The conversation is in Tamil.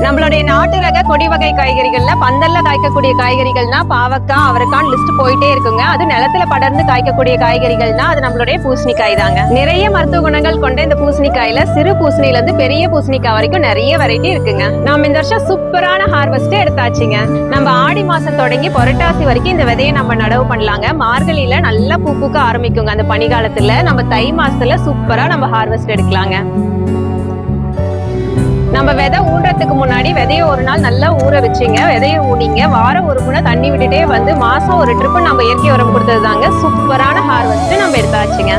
நம்மளுடைய நாட்டு ரக கொடி வகை காய்கறிகள்ல பந்தல்ல காய்க்கக்கூடிய காய்கறிகள்னா பாவக்காய், அவரைக்கான் லிஸ்ட் போயிட்டே இருக்குங்க. அது நிலத்துல படர்ந்து காய்க்கக்கூடிய காய்கறிகள்னா அது நம்மளுடைய பூசணிக்காய் தாங்க. நிறைய மருத்துவ குணங்கள் கொண்ட இந்த பூசணிக்காயில சிறு பூசணில இருந்து பெரிய பூசணிக்காய் வரைக்கும் நிறைய வெரைட்டி இருக்குங்க. நாம இந்த வருஷம் சூப்பரான ஹார்வெஸ்ட் எடுத்தாச்சுங்க. நம்ம ஆடி மாசம் தொடங்கி புரட்டாசி வரைக்கும் இந்த விதையை நம்ம நடவு பண்ணலாங்க. மார்கழியில நல்லா பூ பூக்க ஆரம்பிக்குங்க. அந்த பனிகாலத்துல நம்ம தை மாசத்துல சூப்பரா நம்ம ஹார்வெஸ்ட் எடுக்கலாங்க. நம்ம விதை ஊன்றதுக்கு முன்னாடி விதைய ஒரு நாள் நல்லா ஊற வச்சுங்க. விதைய ஊனிங்க. வாரம் ஒரு முறை தண்ணி விட்டுட்டே வந்து மாசம் ஒரு ட்ரிப்பு நம்ம இயற்கை உரம் கொடுத்தது தாங்க சூப்பரான ஹார்வெஸ்ட் நம்ம எடுத்தாச்சுங்க.